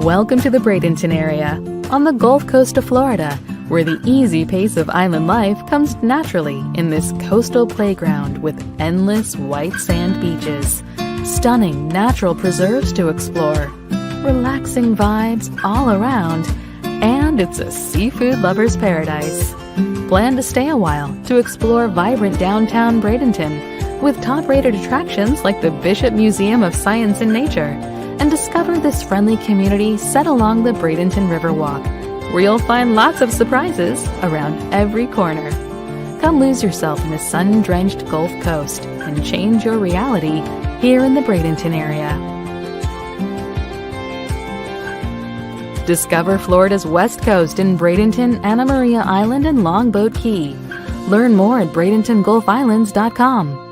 Welcome to the Bradenton area, on the Gulf Coast of Florida, where the easy pace of island life comes naturally in this coastal playground with endless white sand beaches, stunning natural preserves to explore, relaxing vibes all around, and it's a seafood lover's paradise. Plan to stay a while to explore vibrant downtown Bradenton with top-rated attractions like the Bishop Museum of Science and Nature, and discover this friendly community set along the Bradenton Riverwalk, where you'll find lots of surprises around every corner. Come lose yourself in the sun-drenched Gulf Coast and change your reality here in the Bradenton area. Discover Florida's West Coast in Bradenton, Anna Maria Island, and Longboat Key. Learn more at BradentonGulfIslands.com.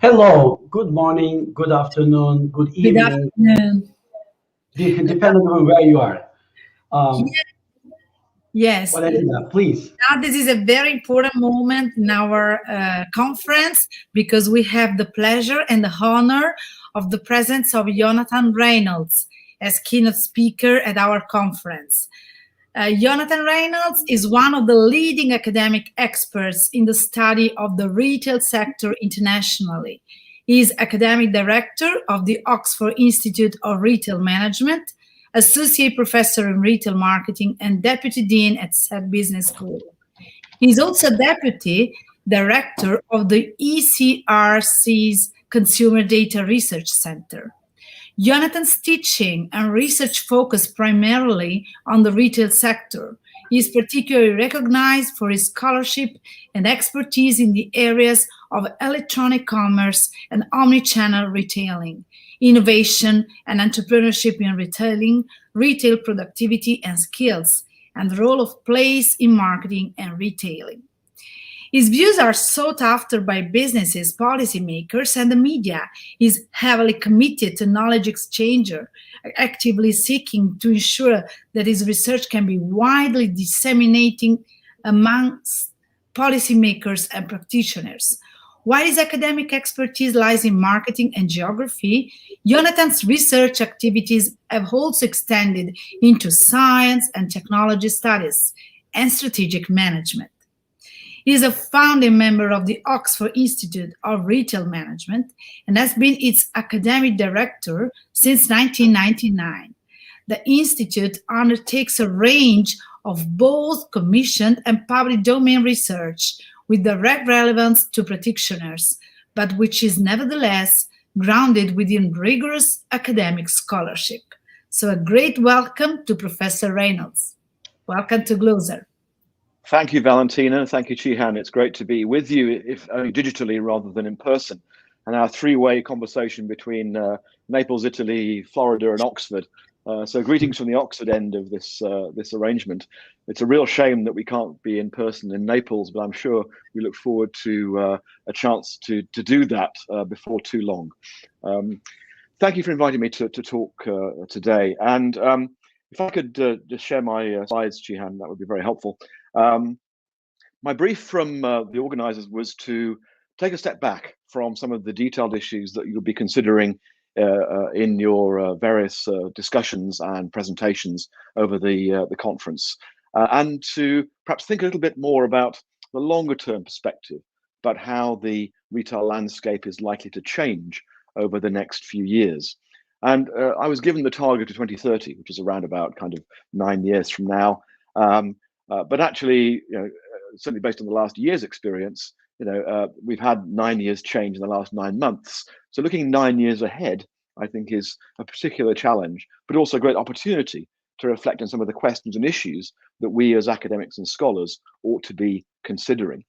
Hello, good morning, good afternoon, good evening. Good afternoon. Depending on where you are. Yes. Valeria, please. Now, this is a very important moment in our conference because we have the pleasure and the honor of the presence of Jonathan Reynolds as keynote speaker at our conference. Jonathan Reynolds is one of the leading academic experts in the study of the retail sector internationally. He is academic director of the Oxford Institute of Retail Management, associate professor in retail marketing, and deputy dean at Saïd Business School. He is also deputy director of the ESRC's Consumer Data Research Center. Jonathan's teaching and research focus primarily on the retail sector. He is particularly recognized for his scholarship and expertise in the areas of electronic commerce and omni-channel retailing, innovation and entrepreneurship in retailing, retail productivity and skills, and the role of place in marketing and retailing. His views are sought after by businesses, policymakers, and the media. He is heavily committed to knowledge exchange, actively seeking to ensure that his research can be widely disseminated amongst policymakers and practitioners. While his academic expertise lies in marketing and geography, Jonathan's research activities have also extended into science and technology studies and strategic management. He is a founding member of the Oxford Institute of Retail Management and has been its academic director since 1999. The Institute undertakes a range of both commissioned and public domain research with direct relevance to practitioners, but which is nevertheless grounded within rigorous academic scholarship. So a great welcome to Professor Reynolds. Welcome to GLOSERV. Thank you, Valentina. Thank you, Chihan. It's great to be with you, if only digitally rather than in person. And our three-way conversation between Naples, Italy, Florida, and Oxford. So greetings from the Oxford end of this arrangement. It's a real shame that we can't be in person in Naples, but I'm sure we look forward to a chance to do that before too long. Thank you for inviting me to talk today. And if I could just share my slides, Chihan, that would be very helpful. My brief from the organizers was to take a step back from some of the detailed issues that you'll be considering in your various discussions and presentations over the conference, and to perhaps think a little bit more about the longer term perspective, about how the retail landscape is likely to change over the next few years. And I was given the target of 2030, which is around about kind of 9 years from now. But actually, certainly based on the last year's experience, we've had 9 years change in the last 9 months. So looking 9 years ahead, I think, is a particular challenge, but also a great opportunity to reflect on some of the questions and issues that we as academics and scholars ought to be considering.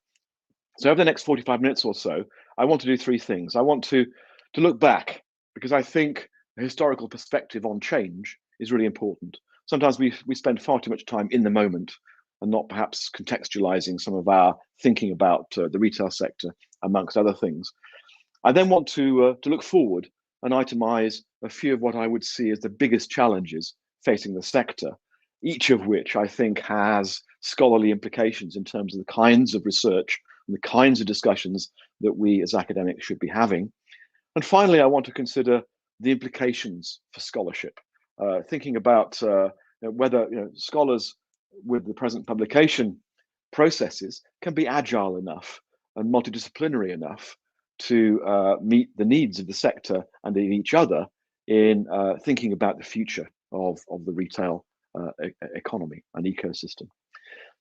So over the next 45 minutes or so, I want to do three things. I want to look back, because I think a historical perspective on change is really important. Sometimes we spend far too much time in the moment and not perhaps contextualizing some of our thinking about the retail sector, amongst other things. I then want to look forward and itemize a few of what I would see as the biggest challenges facing the sector, each of which I think has scholarly implications in terms of the kinds of research and the kinds of discussions that we as academics should be having. And finally, I want to consider the implications for scholarship, thinking about whether scholars with the present publication processes can be agile enough and multidisciplinary enough to meet the needs of the sector and of each other in thinking about the future of the retail economy and ecosystem.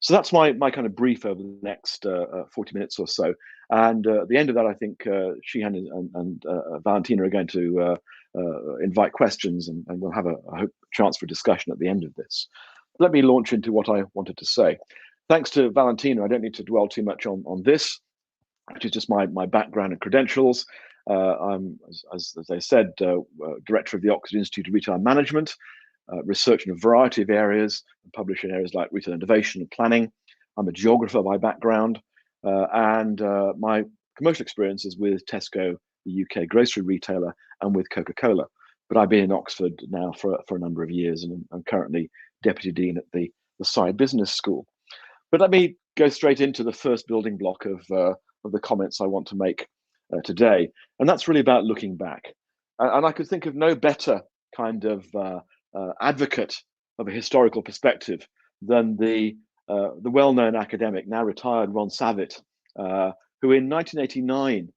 So that's my kind of brief over the next 40 minutes or so. And at the end of that, I think Chihan and Valentina are going to invite questions, and we'll have a chance for discussion at the end of this. Let me launch into what I wanted to say. Thanks to Valentina, I don't need to dwell too much on this, which is just my background and credentials. I'm, as I said, director of the Oxford Institute of Retail Management, research in a variety of areas, and publish in areas like retail innovation and planning. I'm a geographer by background, and my commercial experience is with Tesco, the UK grocery retailer, and with Coca-Cola. But I've been in Oxford now for a number of years, and I'm currently Deputy Dean at the the Saïd Business School. But let me go straight into the first building block of the comments I want to make today, and that's really about looking back. And I could think of no better kind of advocate of a historical perspective than the well-known academic, now retired, Ron Savitt, who in 1989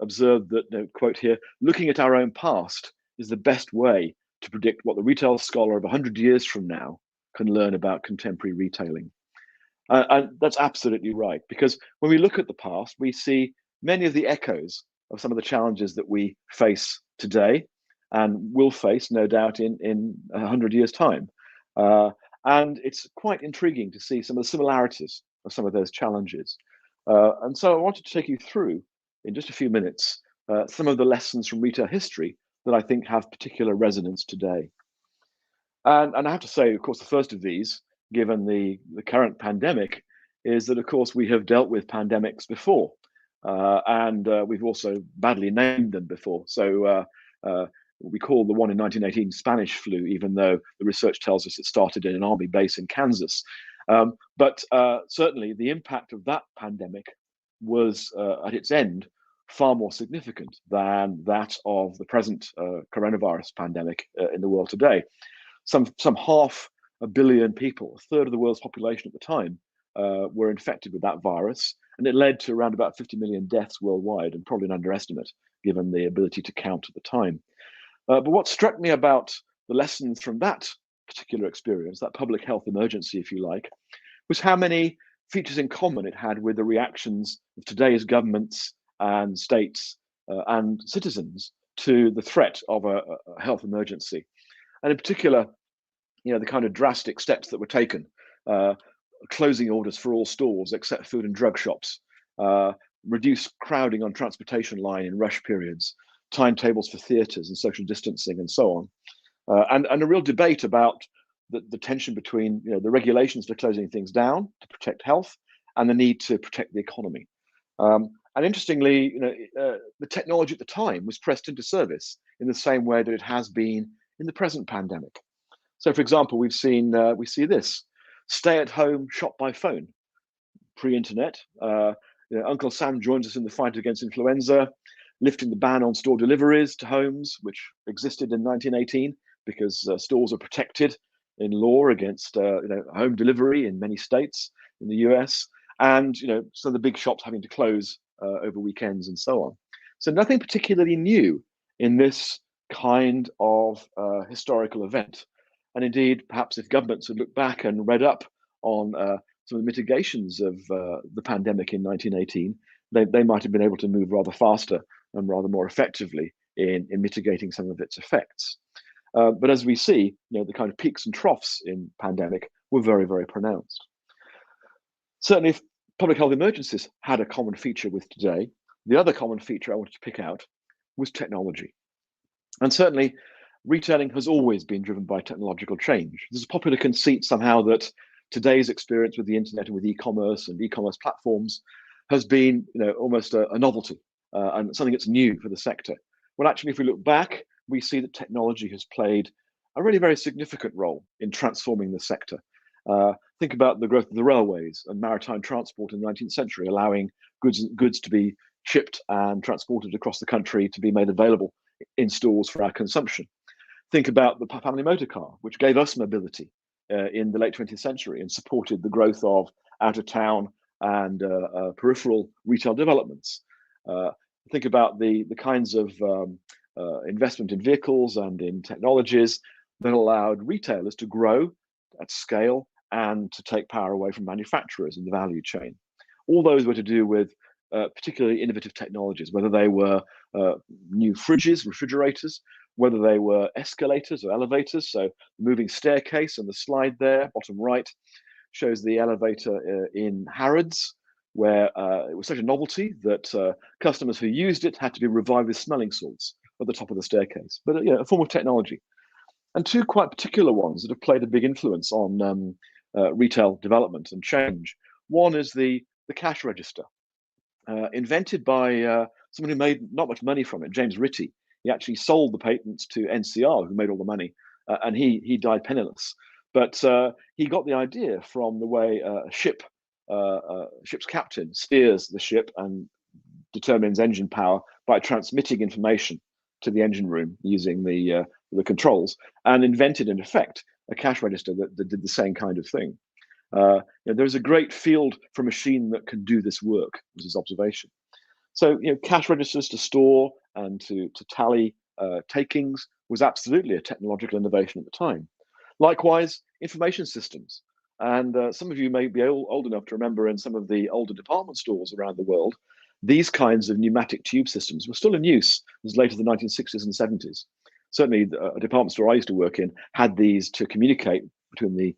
observed that, quote here, looking at our own past is the best way to predict what the retail scholar of 100 years from now can learn about contemporary retailing. And that's absolutely right, because when we look at the past, we see many of the echoes of some of the challenges that we face today and will face, no doubt, in 100 years' time. And it's quite intriguing to see some of the similarities of some of those challenges. And so I wanted to take you through, in just a few minutes, some of the lessons from retail history that I think have particular resonance today. And I have to say, of course, the first of these, given the current pandemic, is that, of course, we have dealt with pandemics before. And we've also badly named them before. So we call the one in 1918 Spanish flu, even though the research tells us it started in an army base in Kansas. But certainly the impact of that pandemic was at its end far more significant than that of the present coronavirus pandemic in the world today. Some 500 million people, a third of the world's population at the time, were infected with that virus, and it led to around about 50 million deaths worldwide, and probably an underestimate given the ability to count at the time. But what struck me about the lessons from that particular experience, that public health emergency, if you like, was how many features in common it had with the reactions of today's governments and states and citizens to the threat of a health emergency. And in particular, the kind of drastic steps that were taken, closing orders for all stores except food and drug shops, reduce crowding on transportation line in rush periods, timetables for theatres and social distancing and so on. And a real debate about the tension between the regulations for closing things down to protect health and the need to protect the economy. And interestingly, the technology at the time was pressed into service in the same way that it has been in the present pandemic. So, for example, we see this: stay at home, shop by phone. Pre-internet, Uncle Sam joins us in the fight against influenza, lifting the ban on store deliveries to homes, which existed in 1918 because stores are protected in law against home delivery in many states in the US, and some of the big shops having to close over weekends and so on. So nothing particularly new in this kind of historical event. And indeed, perhaps if governments had looked back and read up on some of the mitigations of the pandemic in 1918, they might have been able to move rather faster and rather more effectively in mitigating some of its effects. But as we see, the kind of peaks and troughs in pandemic were very, very pronounced. Certainly, if public health emergencies had a common feature with today, the other common feature I wanted to pick out was technology. And certainly, retailing has always been driven by technological change. There's a popular conceit somehow that today's experience with the internet and with e-commerce and e-commerce platforms has been, almost a novelty and something that's new for the sector. Well, actually, if we look back, we see that technology has played a really very significant role in transforming the sector. Think about the growth of the railways and maritime transport in the 19th century, allowing goods to be shipped and transported across the country to be made available in stores for our consumption. Think about the family motor car, which gave us mobility in the late 20th century and supported the growth of out-of-town and peripheral retail developments. Think about the kinds of investment in vehicles and in technologies that allowed retailers to grow at scale and to take power away from manufacturers in the value chain. All those were to do with particularly innovative technologies, whether they were new fridges, refrigerators, whether they were escalators or elevators. So the moving staircase and the slide there, bottom right, shows the elevator in Harrods, where it was such a novelty that customers who used it had to be revived with smelling salts at the top of the staircase. But a form of technology. And two quite particular ones that have played a big influence on retail development and change. One is the cash register, invented by someone who made not much money from it, James Ritty. He actually sold the patents to NCR, who made all the money, and he died penniless. But he got the idea from the way a ship's captain steers the ship and determines engine power by transmitting information to the engine room using the controls, and invented, in effect, a cash register that did the same kind of thing. There's a great field for a machine that can do this work, was his observation. So, cash registers to store and to tally takings was absolutely a technological innovation at the time. Likewise, information systems. And some of you may be old enough to remember in some of the older department stores around the world, these kinds of pneumatic tube systems were still in use as late as the 1960s and 70s. Certainly, a department store I used to work in had these to communicate between the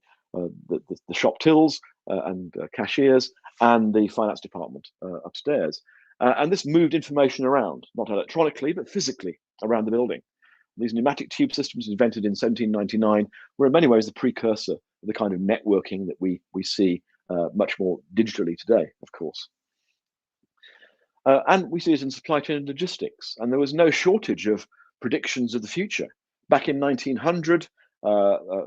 shop tills and cashiers and the finance department upstairs. And this moved information around, not electronically, but physically around the building. These pneumatic tube systems, invented in 1799, were in many ways the precursor of the kind of networking that we see much more digitally today, of course. And we see it in supply chain and logistics. And there was no shortage of predictions of the future. Back in 1900,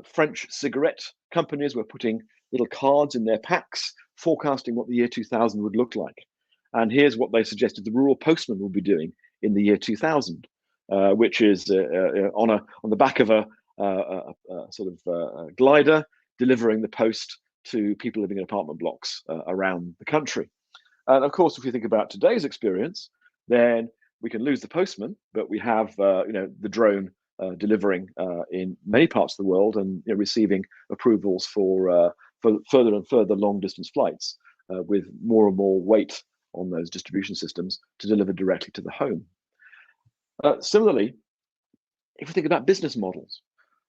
French cigarette companies were putting little cards in their packs, forecasting what the year 2000 would look like. And here's what they suggested the rural postman would be doing in the year 2000, which is on the back of a sort of glider, delivering the post to people living in apartment blocks around the country. And of course, if we think about today's experience, then we can lose the postman, but we have the drone delivering in many parts of the world and receiving approvals for further and further long distance flights with more and more weight on those distribution systems to deliver directly to the home. Similarly, if we think about business models,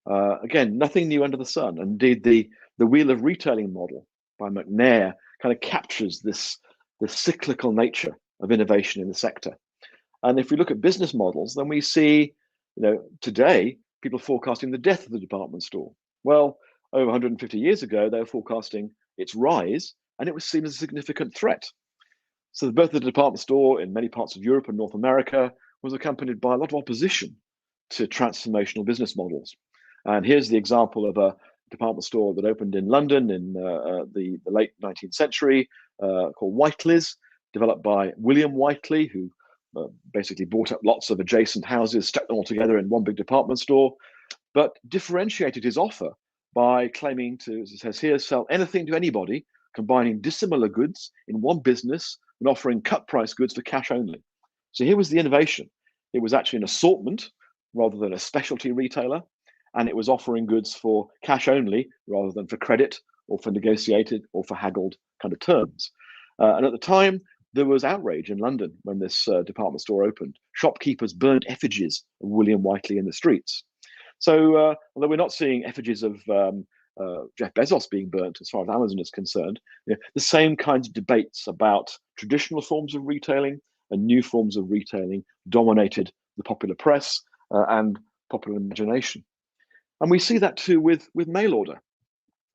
again, nothing new under the sun. Indeed, the wheel of retailing model by McNair kind of captures the cyclical nature of innovation in the sector. And if we look at business models, then we see, today, people forecasting the death of the department store. Well, over 150 years ago, they were forecasting its rise, and it was seen as a significant threat. So the birth of the department store in many parts of Europe and North America was accompanied by a lot of opposition to transformational business models. And here's the example of a department store that opened in London in the late 19th century called Whiteley's, developed by William Whiteley, who basically bought up lots of adjacent houses, stuck them all together in one big department store, but differentiated his offer by claiming to, as it says here, sell anything to anybody, combining dissimilar goods in one business and offering cut price goods for cash only. So here was the innovation. It was actually an assortment rather than a specialty retailer, and it was offering goods for cash only rather than for credit or for negotiated or for haggled kind of terms. And at the time, there was outrage in London when this department store opened. Shopkeepers burned effigies of William Whiteley in the streets. So although we're not seeing effigies of Jeff Bezos being burnt as far as Amazon is concerned, the same kinds of debates about traditional forms of retailing and new forms of retailing dominated the popular press and popular imagination. And we see that too with mail order.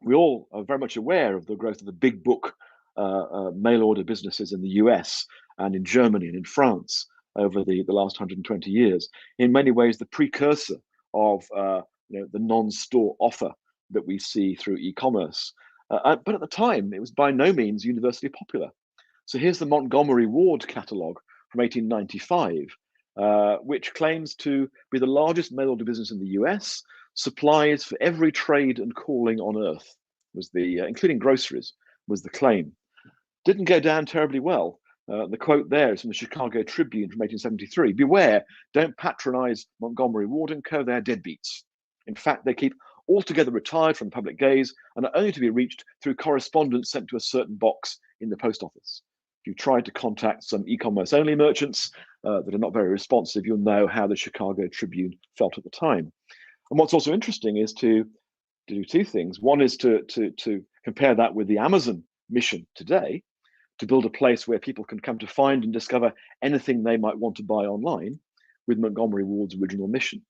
We all are very much aware of the growth of the big book mail order businesses in the US and in Germany and in France over the last 120 years. In many ways, the precursor of the non-store offer that we see through e-commerce. But at the time, it was by no means universally popular. So here's the Montgomery Ward catalogue from 1895, which claims to be the largest mail order business in the US, supplies for every trade and calling on earth, was the including groceries, was the claim. Didn't go down terribly well. The quote there is from the Chicago Tribune from 1873. Beware, don't patronize Montgomery Ward & Co. They're deadbeats. In fact, they keep altogether retired from public gaze and are only to be reached through correspondence sent to a certain box in the post office. If you tried to contact some e-commerce only merchants that are not very responsive, you'll know how the Chicago Tribune felt at the time. And what's also interesting is to do two things. One is to compare that with the Amazon mission today, to build a place where people can come to find and discover anything they might want to buy online, with Montgomery Ward's original mission.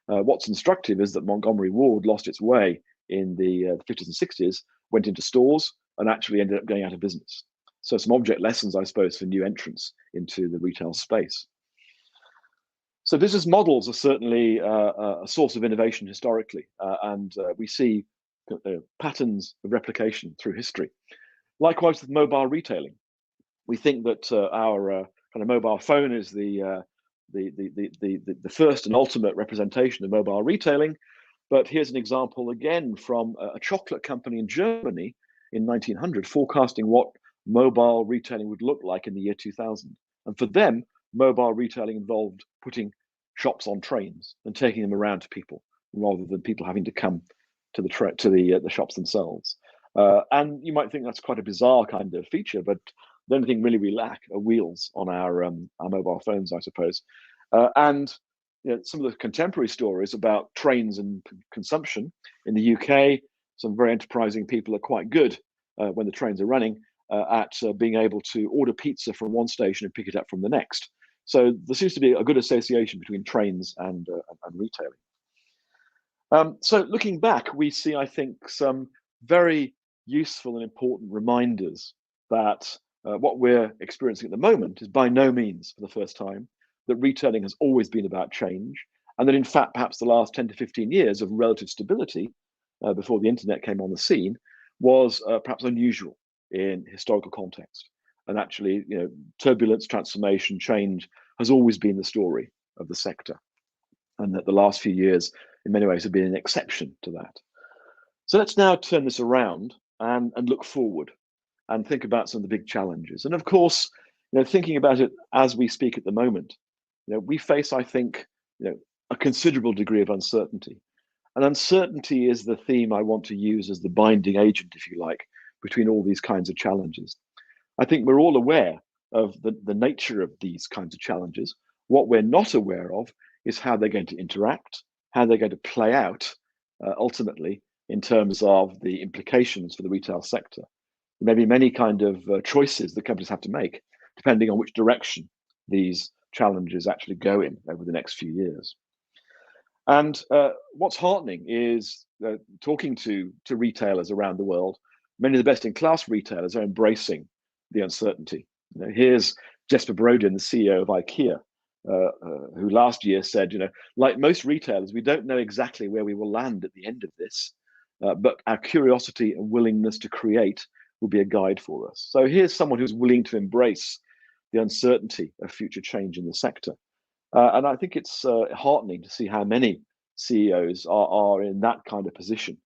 What's instructive is that Montgomery Ward lost its way in the 50s and 60s, went into stores, and actually ended up going out of business. So some object lessons, I suppose, for new entrants into the retail space. So business models are certainly a source of innovation historically, and we see patterns of replication through history. Likewise with mobile retailing. We think that our kind of mobile phone is the first and ultimate representation of mobile retailing. But here's an example again from a chocolate company in Germany in 1900 forecasting what mobile retailing would look like in the year 2000. And for them, mobile retailing involved putting shops on trains and taking them around to people rather than people having to come to the shops themselves. And you might think that's quite a bizarre kind of feature, but the only thing really we lack are wheels on our mobile phones, I suppose. And some of the contemporary stories about trains and consumption in the UK, some very enterprising people are quite good when the trains are running at being able to order pizza from one station and pick it up from the next. So there seems to be a good association between trains and retailing. So looking back, we see, I think, some very useful and important reminders that what we're experiencing at the moment is by no means for the first time that retailing has always been about change, and that in fact, perhaps the last 10 to 15 years of relative stability before the internet came on the scene was perhaps unusual in historical context. And actually, turbulence, transformation, change has always been the story of the sector. And that the last few years, in many ways, have been an exception to that. So let's now turn this around and look forward and think about some of the big challenges. And of course, thinking about it as we speak at the moment, we face, I think, a considerable degree of uncertainty. And uncertainty is the theme I want to use as the binding agent, if you like, between all these kinds of challenges. I think we're all aware of the nature of these kinds of challenges. What we're not aware of is how they're going to interact, how they're going to play out ultimately in terms of the implications for the retail sector. There may be many kind of choices that companies have to make, depending on which direction these challenges actually go in over the next few years. And what's heartening is talking to retailers around the world. Many of the best-in-class retailers are embracing the uncertainty. Here's Jesper Bradenton, the CEO of IKEA, who last year said, like most retailers, we don't know exactly where we will land at the end of this, but our curiosity and willingness to create will be a guide for us. So here's someone who's willing to embrace the uncertainty of future change in the sector. And I think it's heartening to see how many CEOs are in that kind of position.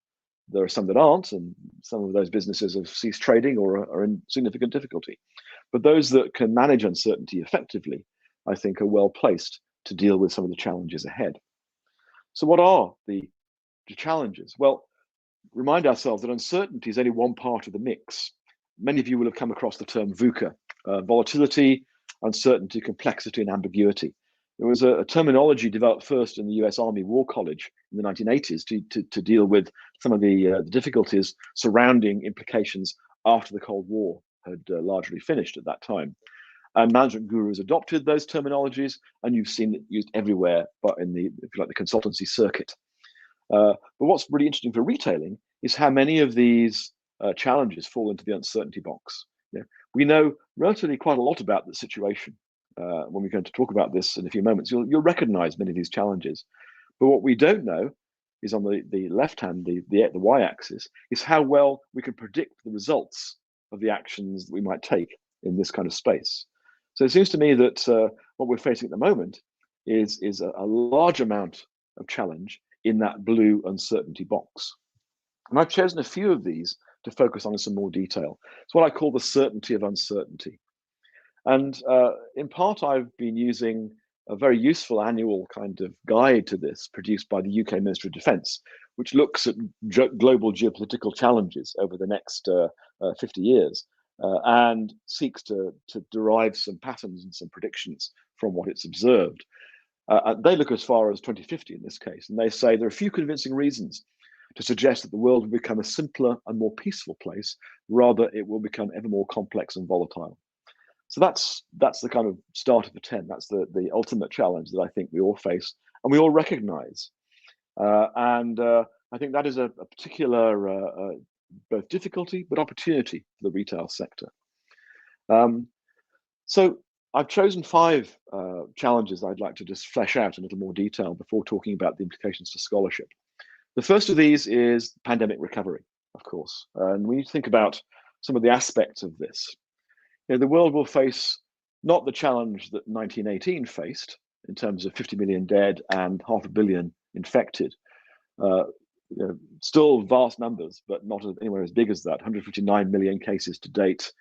There are some that aren't, and some of those businesses have ceased trading or are in significant difficulty. But those that can manage uncertainty effectively, I think, are well placed to deal with some of the challenges ahead. So what are the challenges? Well, remind ourselves that uncertainty is only one part of the mix. Many of you will have come across the term VUCA, volatility, uncertainty, complexity, and ambiguity. There was a terminology developed first in the US Army War College in the 1980s to deal with some of the difficulties surrounding implications after the Cold War had largely finished at that time. And management gurus adopted those terminologies, and you've seen it used everywhere, but in the, if you like, the consultancy circuit. But what's really interesting for retailing is how many of these challenges fall into the uncertainty box. We know relatively quite a lot about the situation. When we're going to talk about this in a few moments, you'll recognize many of these challenges. But what we don't know is on the left hand, the y-axis, is how well we can predict the results of the actions that we might take in this kind of space. So it seems to me that what we're facing at the moment is a large amount of challenge in that blue uncertainty box. And I've chosen a few of these to focus on in some more detail. It's what I call the certainty of uncertainty. And in part, I've been using a very useful annual kind of guide to this produced by the UK Ministry of Defence, which looks at global geopolitical challenges over the next 50 years and seeks to derive some patterns and some predictions from what it's observed. They look as far as 2050 in this case, and they say there are a few convincing reasons to suggest that the world will become a simpler and more peaceful place, rather it will become ever more complex and volatile. So that's the kind of start of the 10. That's the ultimate challenge that I think we all face and we all recognize. And I think that is a particular both difficulty but opportunity for the retail sector. So I've chosen 5 challenges I'd like to just flesh out in a little more detail before talking about the implications for scholarship. The first of these is pandemic recovery, of course. And when you think about some of the aspects of this, the world will face not the challenge that 1918 faced in terms of 50 million dead and 500 million infected. Still vast numbers, but not anywhere as big as that. 159 million cases to date,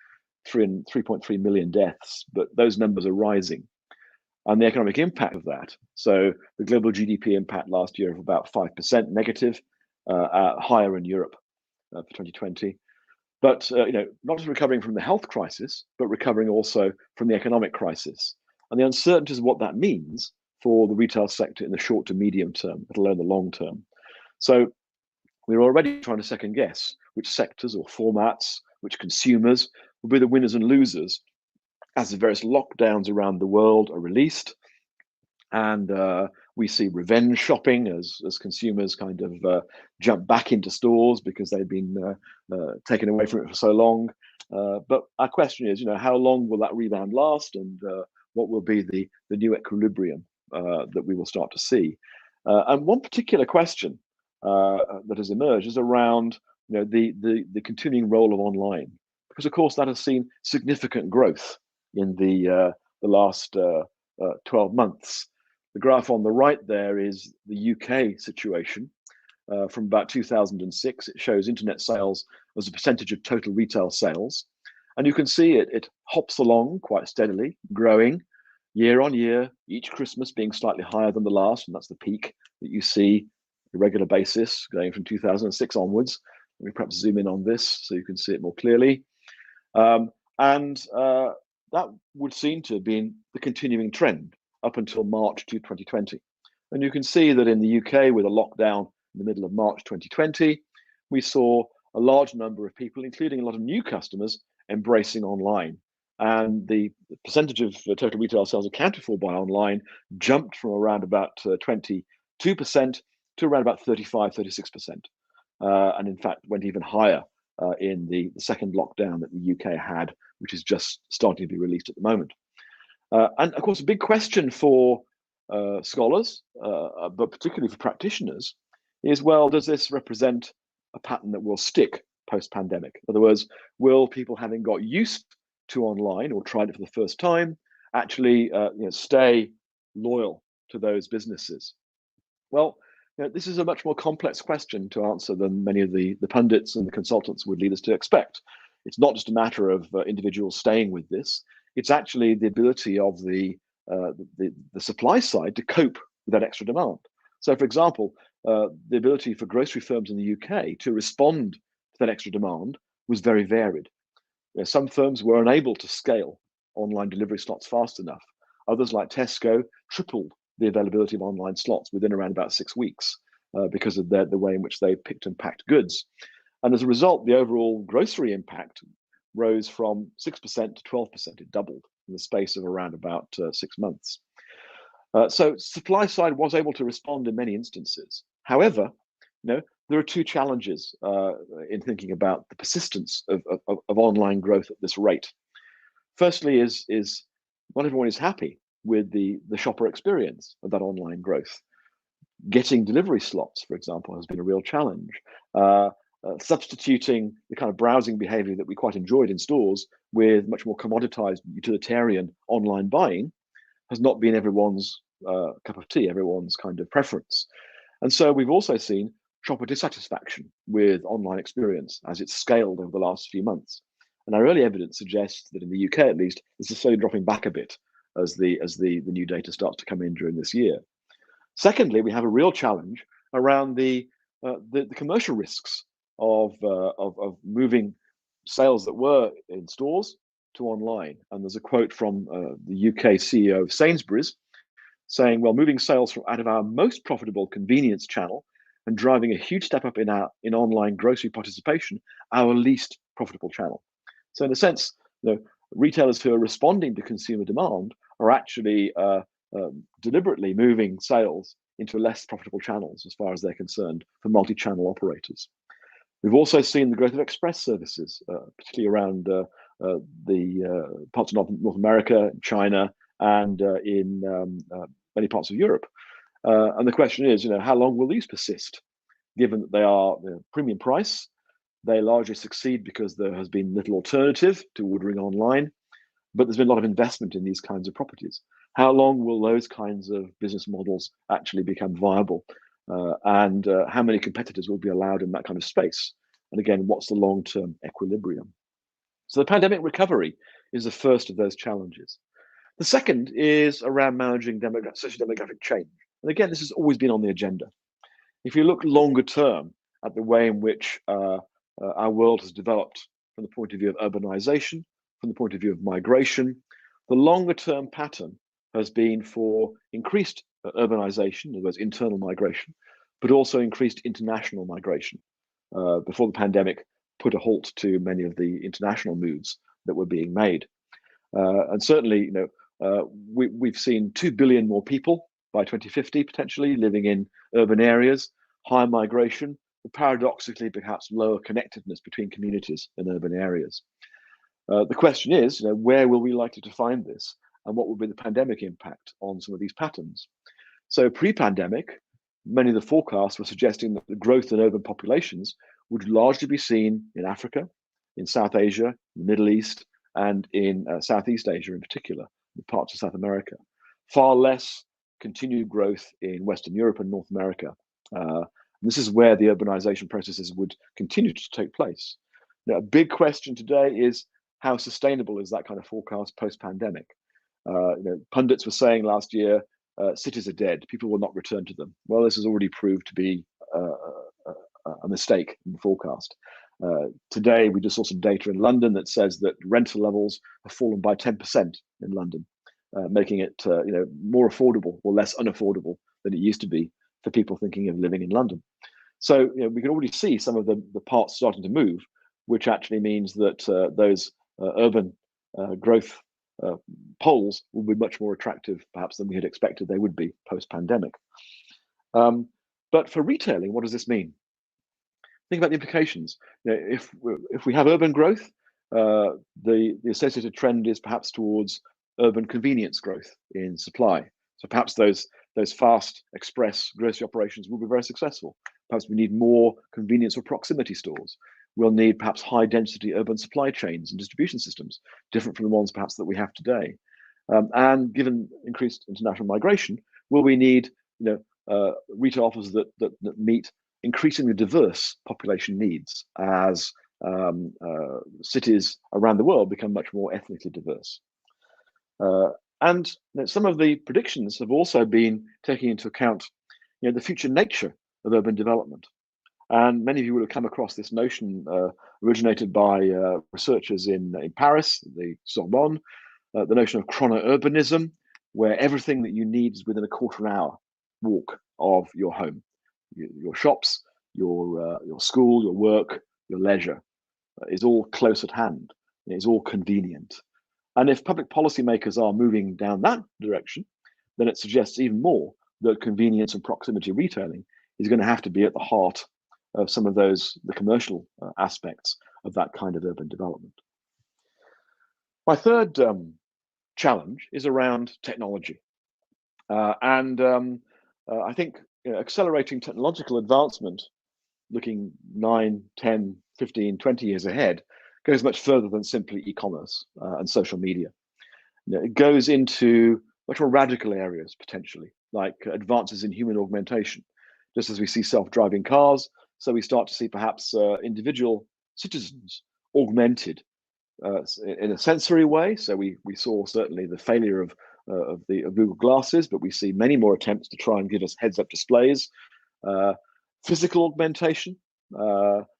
3.3 million deaths, but those numbers are rising. And the economic impact of that. So the global GDP impact last year of about 5% negative, higher in Europe for 2020. But not just recovering from the health crisis, but recovering also from the economic crisis. And the uncertainties of what that means for the retail sector in the short to medium term, let alone the long term. So we're already trying to second guess which sectors or formats, which consumers will be the winners and losers as the various lockdowns around the world are released. And we see revenge shopping as consumers kind of jump back into stores because they've been taken away from it for so long. But our question is, how long will that rebound last, and what will be the new equilibrium that we will start to see? And one particular question that has emerged is around the continuing role of online, because of course that has seen significant growth in the last 12 months. The graph on the right there is the UK situation from about 2006. It shows internet sales as a percentage of total retail sales. And you can see it hops along quite steadily, growing year on year, each Christmas being slightly higher than the last. And that's the peak that you see on a regular basis going from 2006 onwards. Let me perhaps zoom in on this so you can see it more clearly. That would seem to have been the continuing trend up until March 2020. And you can see that in the UK, with a lockdown in the middle of March 2020, we saw a large number of people, including a lot of new customers, embracing online. And the percentage of total retail sales accounted for by online jumped from around about 22% to around about 35, 36%. And in fact, went even higher in the second lockdown that the UK had, which is just starting to be released at the moment. And of course, a big question for scholars, but particularly for practitioners, is, well, does this represent a pattern that will stick post-pandemic? In other words, will people, having got used to online or tried it for the first time, actually stay loyal to those businesses? Well, this is a much more complex question to answer than many of the pundits and the consultants would lead us to expect. It's not just a matter of individuals staying with this. It's actually the ability of the supply side to cope with that extra demand. So, for example, the ability for grocery firms in the UK to respond to that extra demand was very varied. Some firms were unable to scale online delivery slots fast enough. Others, like Tesco, tripled the availability of online slots within around about 6 weeks because of the way in which they picked and packed goods. And as a result, the overall grocery impact rose from 6% to 12%. It doubled in the space of around about 6 months. So supply side was able to respond in many instances. However, there are two challenges in thinking about the persistence of online growth at this rate. Firstly, is not everyone is happy with the shopper experience of that online growth. Getting delivery slots, for example, has been a real challenge. Substituting the kind of browsing behavior that we quite enjoyed in stores with much more commoditized utilitarian online buying has not been everyone's cup of tea, everyone's kind of preference. And so we've also seen shopper dissatisfaction with online experience as it's scaled over the last few months. And our early evidence suggests that in the UK, at least, this is slowly dropping back a bit as the new data starts to come in during this year. Secondly, we have a real challenge around the commercial risks of moving sales that were in stores to online. And there's a quote from the UK CEO of Sainsbury's saying, well, moving sales from out of our most profitable convenience channel and driving a huge step up in online grocery participation, our least profitable channel. So in a sense, retailers who are responding to consumer demand are actually deliberately moving sales into less profitable channels as far as they're concerned for multi-channel operators. We've also seen the growth of express services, particularly around the parts of North America, China, and in many parts of Europe. And the question is, how long will these persist? given that they are premium price. They largely succeed because there has been little alternative to ordering online, but there's been a lot of investment in these kinds of properties. How long will those kinds of business models actually become viable? And how many competitors will be allowed in that kind of space? And again, what's the long-term equilibrium? So the pandemic recovery is the first of those challenges. The second is around managing socio-demographic change. And again, this has always been on the agenda. If you look longer term at the way in which our world has developed from the point of view of urbanization, from the point of view of migration, the longer term pattern has been for increased urbanization, in other words, internal migration, but also increased international migration. Before the pandemic put a halt to many of the international moves that were being made. And certainly, we've seen 2 billion more people by 2050, potentially living in urban areas, higher migration, but paradoxically, perhaps lower connectedness between communities in urban areas. The question is, where will we likely to find this, and what will be the pandemic impact on some of these patterns? So pre-pandemic, many of the forecasts were suggesting that the growth in urban populations would largely be seen in Africa, in South Asia, the Middle East, and in Southeast Asia in particular, parts of South America. Far less continued growth in Western Europe and North America. This is where the urbanization processes would continue to take place. Now, a big question today is how sustainable is that kind of forecast post-pandemic? Pundits were saying last year, cities are dead, people will not return to them. Well, this has already proved to be a mistake in the forecast. Today, we just saw some data in London that says that rental levels have fallen by 10% in London, making it more affordable or less unaffordable than it used to be for people thinking of living in London. So we can already see some of the parts starting to move, which actually means that those urban growth poles will be much more attractive, perhaps, than we had expected they would be post-pandemic. But for retailing, what does this mean? Think about the implications. If we have urban growth, the associated trend is perhaps towards urban convenience growth in supply. So perhaps those fast express grocery operations will be very successful. Perhaps we need more convenience or proximity stores. We'll need perhaps high density urban supply chains and distribution systems, different from the ones perhaps that we have today. And given increased international migration, will we need retail offers that meet increasingly diverse population needs as cities around the world become much more ethnically diverse. And some of the predictions have also been taking into account the future nature of urban development. And many of you will have come across this notion originated by researchers in Paris, the Sorbonne, the notion of chrono-urbanism, where everything that you need is within a quarter of an hour walk of your home. Your shops, your school, your work, your leisure is all close at hand. It's all convenient. And if public policymakers are moving down that direction, then it suggests even more that convenience and proximity retailing is going to have to be at the heart of some of the commercial aspects of that kind of urban development. My third challenge is around technology. I think accelerating technological advancement, looking 9, 10, 15, 20 years ahead, goes much further than simply e-commerce and social media. It goes into much more radical areas, potentially, like advances in human augmentation. Just as we see self-driving cars, so we start to see perhaps individual citizens augmented in a sensory way. So we saw certainly the failure of Google Glasses, but we see many more attempts to try and give us heads-up displays, physical augmentation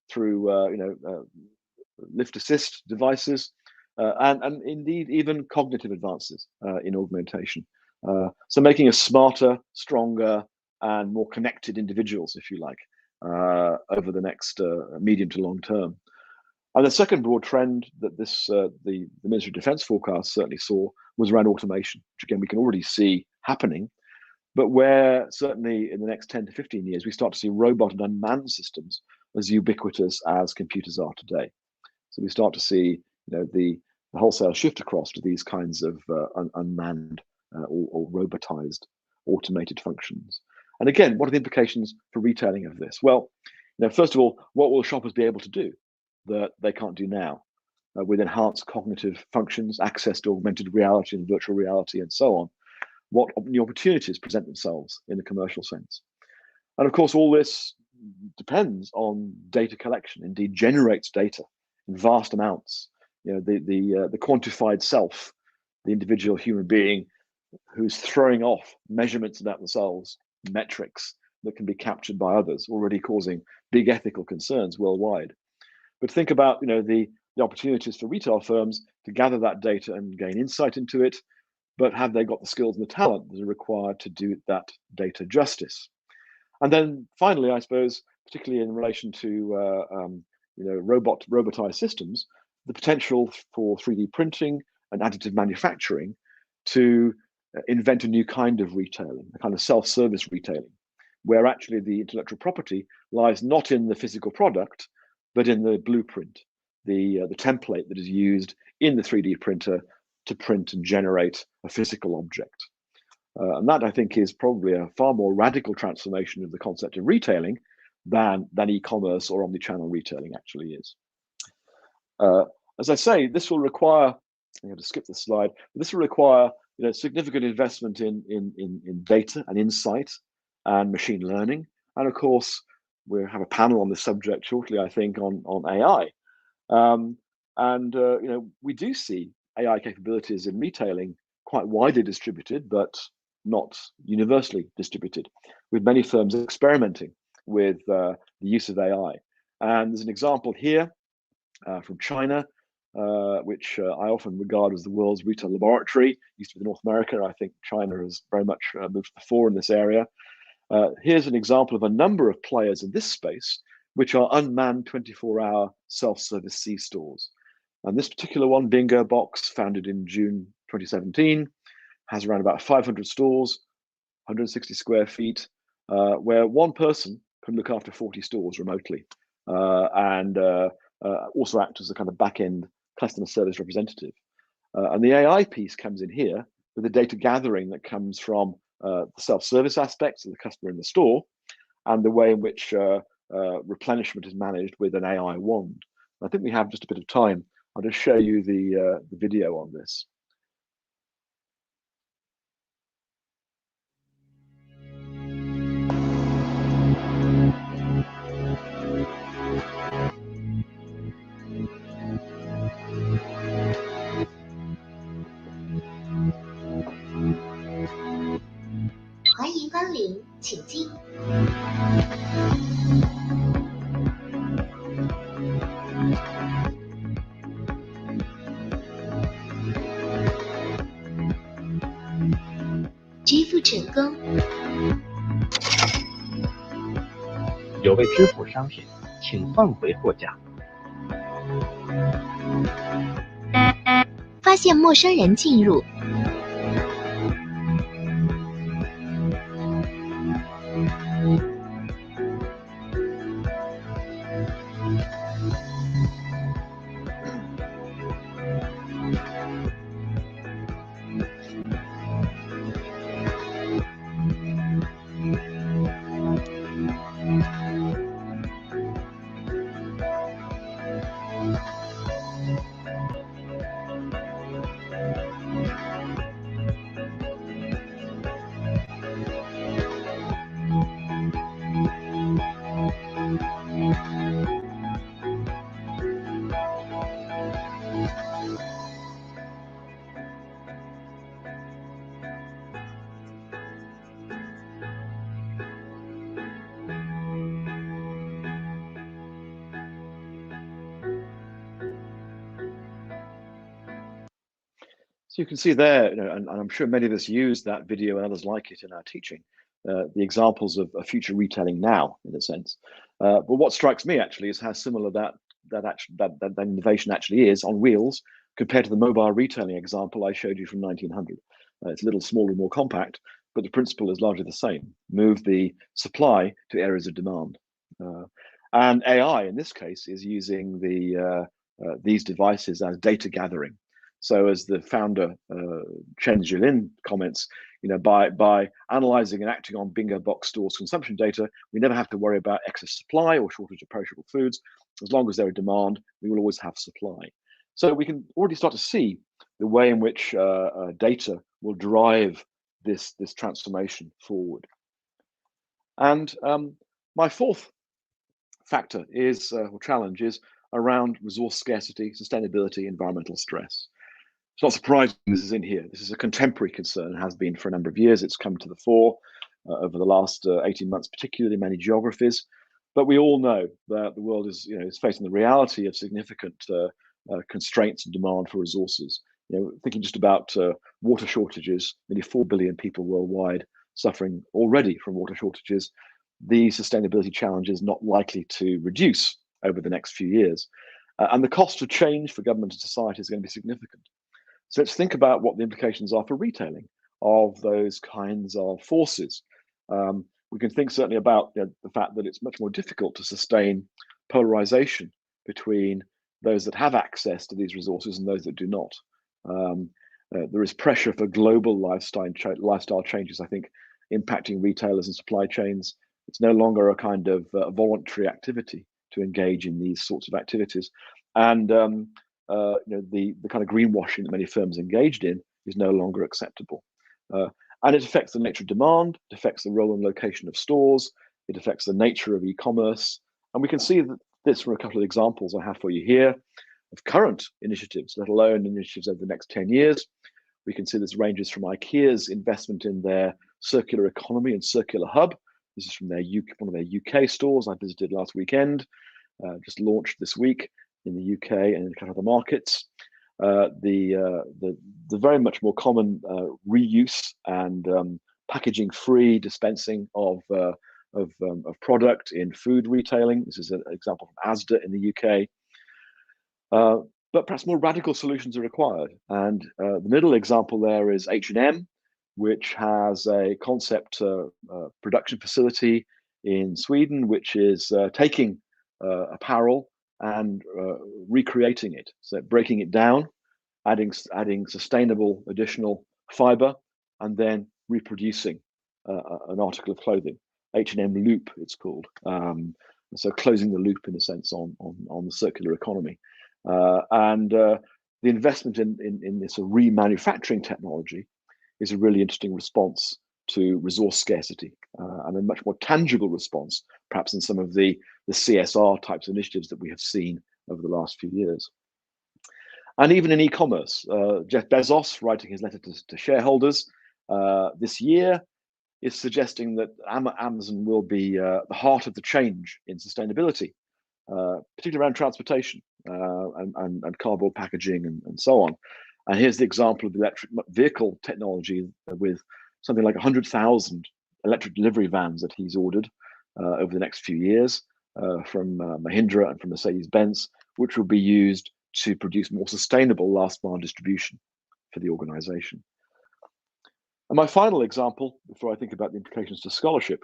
through lift assist devices, and indeed even cognitive advances in augmentation. So making us smarter, stronger, and more connected individuals, if you like, over the next medium to long term. And the second broad trend that the Ministry of Defence forecast certainly saw was around automation, which again we can already see happening, but where certainly in the next 10 to 15 years we start to see robot and unmanned systems as ubiquitous as computers are today. So we start to see the wholesale shift across to these kinds of unmanned or robotized automated functions. And again, what are the implications for retailing of this? Well, first of all, what will shoppers be able to do that they can't do now with enhanced cognitive functions, access to augmented reality and virtual reality, and so on? What new opportunities present themselves in the commercial sense? And of course, all this depends on data collection, indeed generates data in vast amounts. The quantified self, the individual human being who's throwing off measurements about themselves, metrics that can be captured by others, already causing big ethical concerns worldwide. But think about the opportunities for retail firms to gather that data and gain insight into it, but have they got the skills and the talent that are required to do that data justice? And then finally, I suppose, particularly in relation to robotized systems, the potential for 3D printing and additive manufacturing to invent a new kind of retailing, a kind of self-service retailing, where actually the intellectual property lies not in the physical product, but in the blueprint, the template that is used in the 3D printer to print and generate a physical object. And that, I think, is probably a far more radical transformation of the concept of retailing than e-commerce or omni-channel retailing actually is. As I say, this will require, I have to skip this slide, this will require significant investment in data and insight and machine learning. And of course, we'll have a panel on this subject shortly, I think, on AI. We do see AI capabilities in retailing quite widely distributed, but not universally distributed, with many firms experimenting with the use of AI. And there's an example here from China, which I often regard as the world's retail laboratory. Used to be North America. I think China has very much moved to the fore in this area. Here's an example of a number of players in this space, which are unmanned 24-hour self-service C-stores. And this particular one, Bingo Box, founded in June 2017, has around about 500 stores, 160 square feet, where one person can look after 40 stores remotely, and also act as a kind of back-end customer service representative. And the AI piece comes in here with the data gathering that comes from the self-service aspects of the customer in the store, and the way in which replenishment is managed with an AI wand. I think we have just a bit of time. I'll just show you the video on this.支付成功。有未支付商品，请放回货架。发现陌生人进入。So you can see there, and I'm sure many of us use that video and others like it in our teaching, the examples of future retailing now, in a sense. But what strikes me actually is how similar that innovation actually is on wheels compared to the mobile retailing example I showed you from 1900. It's a little smaller and more compact, but the principle is largely the same. Move the supply to areas of demand. And AI, in this case, is using these devices as data gathering. So as the founder, Chen Zhilin, comments, by analyzing and acting on bingo box stores consumption data, we never have to worry about excess supply or shortage of perishable foods. As long as there is demand, we will always have supply. So we can already start to see the way in which data will drive this transformation forward. And my fourth factor is, or challenge, is around resource scarcity, sustainability, environmental stress. It's not surprising this is in here. This is a contemporary concern, has been for a number of years. It's come to the fore over the last 18 months, particularly in many geographies. But we all know that the world is facing the reality of significant constraints and demand for resources. Thinking just about water shortages, nearly 4 billion people worldwide suffering already from water shortages. The sustainability challenge is not likely to reduce over the next few years. And the cost of change for government and society is going to be significant. So let's think about what the implications are for retailing of those kinds of forces. We can think certainly about the fact that it's much more difficult to sustain polarization between those that have access to these resources and those that do not. There is pressure for global lifestyle changes, I think, impacting retailers and supply chains. It's no longer a kind of voluntary activity to engage in these sorts of activities. And the kind of greenwashing that many firms engaged in is no longer acceptable. And it affects the nature of demand, it affects the role and location of stores, it affects the nature of e-commerce. And we can see this from a couple of examples I have for you here of current initiatives, let alone initiatives over the next 10 years. We can see this ranges from IKEA's investment in their circular economy and circular hub. This is from one of their UK stores I visited last weekend, just launched this week in the UK and in a couple of other markets. The very much more common reuse and packaging-free dispensing of product in food retailing. This is an example from Asda in the UK. But perhaps more radical solutions are required. And the middle example there is H&M, which has a concept production facility in Sweden, which is taking apparel and recreating it, so breaking it down, adding sustainable additional fiber, and then reproducing an article of clothing. H&M Loop, it's called. So closing the loop in a sense on the circular economy. And the investment in this remanufacturing technology is a really interesting response to resource scarcity and a much more tangible response, perhaps in some of the CSR types of initiatives that we have seen over the last few years. And even in e-commerce, Jeff Bezos, writing his letter to shareholders this year, is suggesting that Amazon will be the heart of the change in sustainability, particularly around transportation and cardboard packaging and so on. And here's the example of the electric vehicle technology with something like 100,000 electric delivery vans that he's ordered over the next few years from Mahindra and from Mercedes-Benz, which will be used to produce more sustainable last mile distribution for the organization. And my final example, before I think about the implications to scholarship,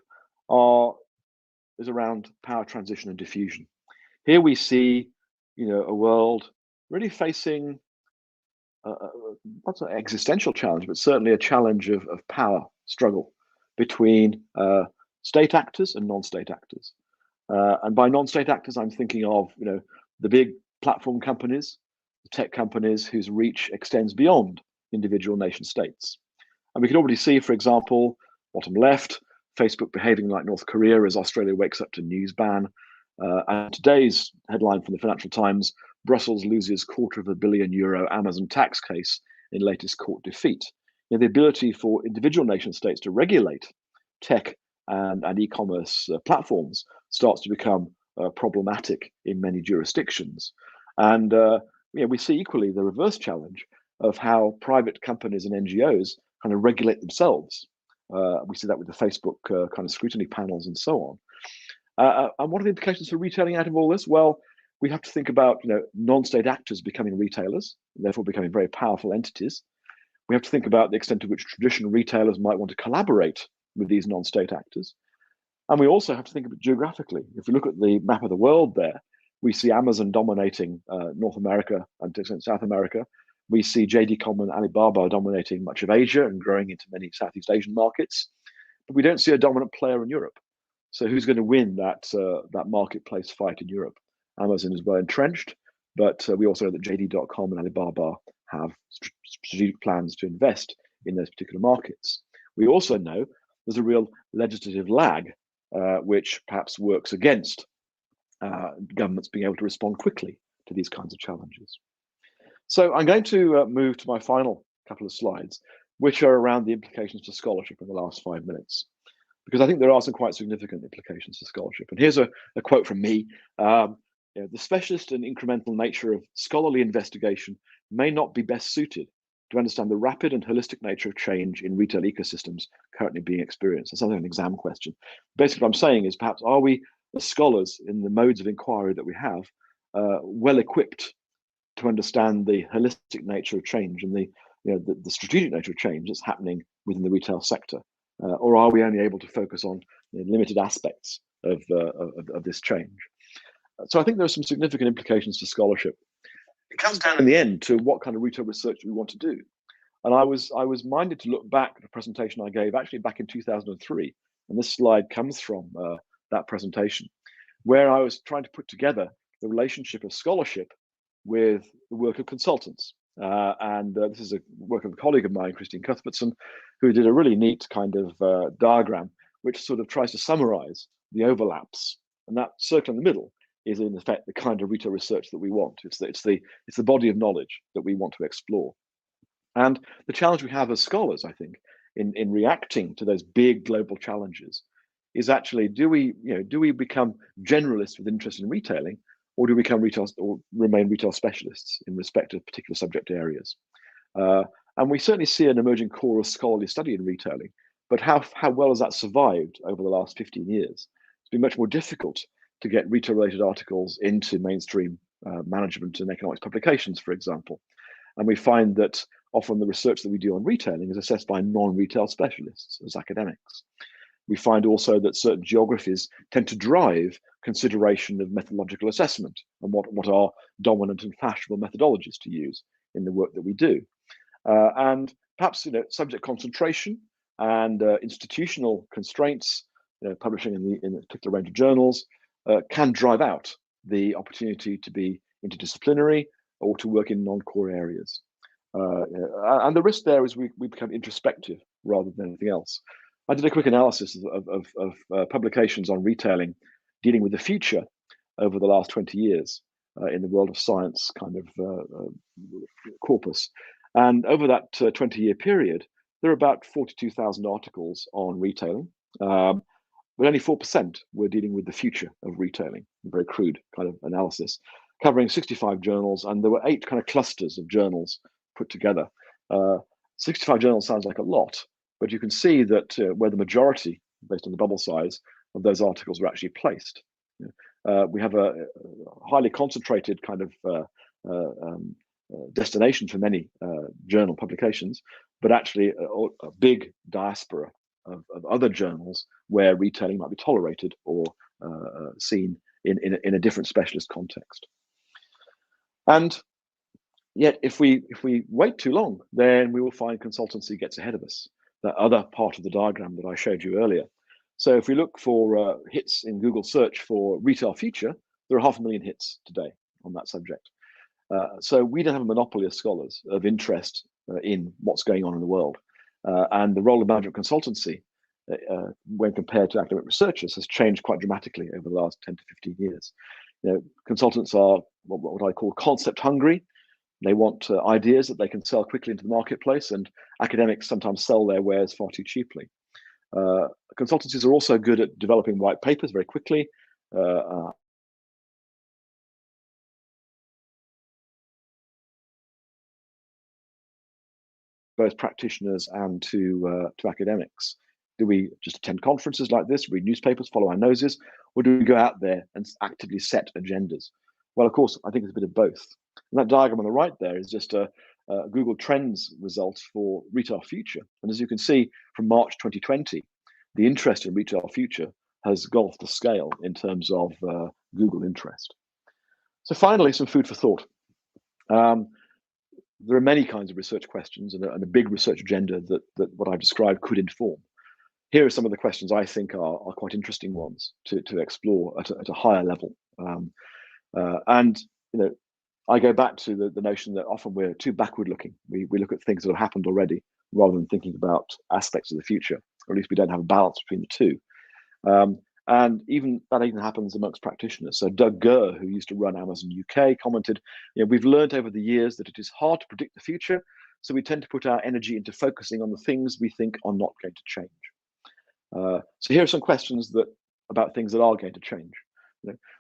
is around power transition and diffusion. Here we see, a world really facing not an existential challenge, but certainly a challenge of power struggle between state actors and non-state actors. And by non-state actors, I'm thinking of the big platform companies, the tech companies whose reach extends beyond individual nation states. And we can already see, for example, bottom left, Facebook behaving like North Korea as Australia wakes up to news ban. And today's headline from the Financial Times: Brussels loses €250 million Amazon tax case in latest court defeat. The ability for individual nation states to regulate tech and e-commerce platforms starts to become problematic in many jurisdictions. And we see equally the reverse challenge of how private companies and NGOs kind of regulate themselves. We see that with the Facebook kind of scrutiny panels and so on. And what are the implications for retailing out of all this? Well, we have to think about non-state actors becoming retailers, therefore becoming very powerful entities. We have to think about the extent to which traditional retailers might want to collaborate with these non-state actors. And we also have to think of it geographically. If we look at the map of the world there, we see Amazon dominating North America and South America, We see JD.com and Alibaba dominating much of Asia and growing into many Southeast Asian markets, but we don't see a dominant player in Europe. So who's going to win that marketplace fight in Europe? Amazon is well entrenched, but we also know that JD.com and Alibaba have strategic plans to invest in those particular markets. We also know there's a real legislative lag, which perhaps works against governments being able to respond quickly to these kinds of challenges. So I'm going to move to my final couple of slides, which are around the implications for scholarship in the last 5 minutes, because I think there are some quite significant implications for scholarship. And here's a quote from me. The specialist and incremental nature of scholarly investigation may not be best suited to understand the rapid and holistic nature of change in retail ecosystems currently being experienced. That's something an exam question. Basically, what I'm saying is perhaps are we, as scholars in the modes of inquiry that we have, well equipped to understand the holistic nature of change and the strategic nature of change that's happening within the retail sector, or are we only able to focus on limited aspects of this change? So I think there are some significant implications to scholarship. It comes down in the end to what kind of retail research we want to do. And I was minded to look back at a presentation I gave actually back in 2003, and this slide comes from that presentation, where I was trying to put together the relationship of scholarship with the work of consultants. This is a work of a colleague of mine, Christine Cuthbertson, who did a really neat kind of diagram, which sort of tries to summarize the overlaps. And that circle in the middle is in effect the kind of retail research that we want. It's the body of knowledge that we want to explore. And the challenge we have as scholars, I think, in reacting to those big global challenges is actually, do we become generalists with interest in retailing, or do we become remain retail specialists in respect of particular subject areas? And we certainly see an emerging core of scholarly study in retailing, but how well has that survived over the last 15 years? It's been much more difficult to get retail-related articles into mainstream management and economics publications, for example. And we find that often the research that we do on retailing is assessed by non-retail specialists as academics. We find also that certain geographies tend to drive consideration of methodological assessment and what are dominant and fashionable methodologies to use in the work that we do. And perhaps subject concentration and institutional constraints, publishing in a particular range of journals, can drive out the opportunity to be interdisciplinary or to work in non-core areas. And the risk there is we become introspective rather than anything else. I did a quick analysis of publications on retailing dealing with the future over the last 20 years in the world of science kind of corpus. And over that 20-year period, there are about 42,000 articles on retailing, but only 4% were dealing with the future of retailing, a very crude kind of analysis, covering 65 journals, and there were 8 kind of clusters of journals put together. 65 journals sounds like a lot, but you can see that where the majority, based on the bubble size, of those articles were actually placed. We have a highly concentrated kind of destination for many journal publications, but actually a big diaspora of other journals where retailing might be tolerated or seen in a different specialist context. And yet, if we wait too long, then we will find consultancy gets ahead of us. That other part of the diagram that I showed you earlier. So if we look for hits in Google search for retail future, there are 500,000 hits today on that subject. So we don't have a monopoly as scholars of interest in what's going on in the world. And the role of management consultancy, when compared to academic researchers, has changed quite dramatically over the last 10 to 15 years. Consultants are what I call concept hungry. They want ideas that they can sell quickly into the marketplace, and academics sometimes sell their wares far too cheaply. Consultancies are also good at developing white papers very quickly. Both practitioners and to academics. Do we just attend conferences like this, read newspapers, follow our noses, or do we go out there and actively set agendas? Well, of course, I think it's a bit of both. And that diagram on the right there is just a Google Trends results for retail future. And as you can see from March 2020, the interest in retail future has golfed the scale in terms of Google interest. So finally, some food for thought. there are many kinds of research questions and a big research agenda that what I've described could inform. Here are some of the questions I think are quite interesting ones to explore at a higher level. And I go back to the notion that often we're too backward looking. We look at things that have happened already rather than thinking about aspects of the future, or at least we don't have a balance between the two. And that even happens amongst practitioners. So Doug Gurr, who used to run Amazon UK, commented, we've learned over the years that it is hard to predict the future, so we tend to put our energy into focusing on the things we think are not going to change. So here are some questions about things that are going to change.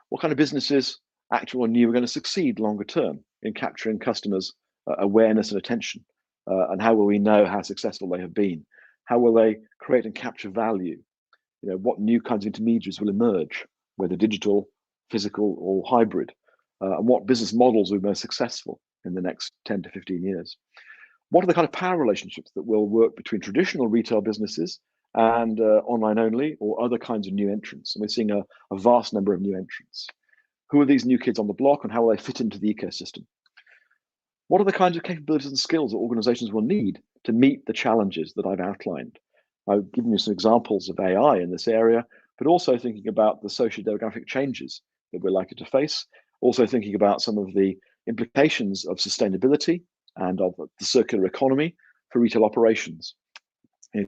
What kind of businesses, actual or new, are going to succeed longer term in capturing customers' awareness and attention? And how will we know how successful they have been? How will they create and capture value? What new kinds of intermediaries will emerge, whether digital, physical, or hybrid? And what business models will be most successful in the next 10 to 15 years? What are the kind of power relationships that will work between traditional retail businesses and online only, or other kinds of new entrants? And we're seeing a vast number of new entrants. Who are these new kids on the block, and how will they fit into the ecosystem? What are the kinds of capabilities and skills that organizations will need to meet the challenges that I've outlined? I've given you some examples of AI in this area, but also thinking about the socio-demographic changes that we're likely to face, also thinking about some of the implications of sustainability and of the circular economy for retail operations.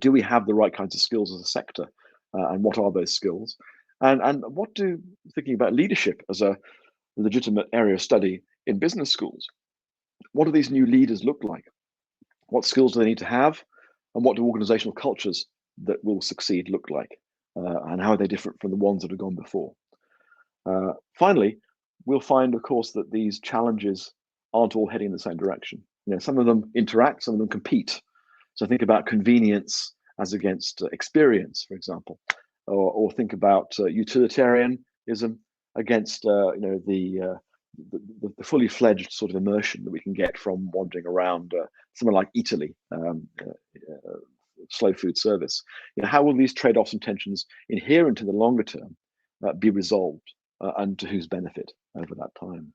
Do we have the right kinds of skills as a sector, and what are those skills? And thinking about leadership as a legitimate area of study in business schools, what do these new leaders look like? What skills do they need to have? And what do organizational cultures that will succeed look like? And how are they different from the ones that have gone before? Finally, we'll find, of course, that these challenges aren't all heading in the same direction. Some of them interact, some of them compete. So think about convenience as against experience, for example, or think about utilitarianism against the fully fledged sort of immersion that we can get from wandering around somewhere like Italy, slow food service. How will these trade-offs and tensions inherent in the longer term be resolved, and to whose benefit over that time?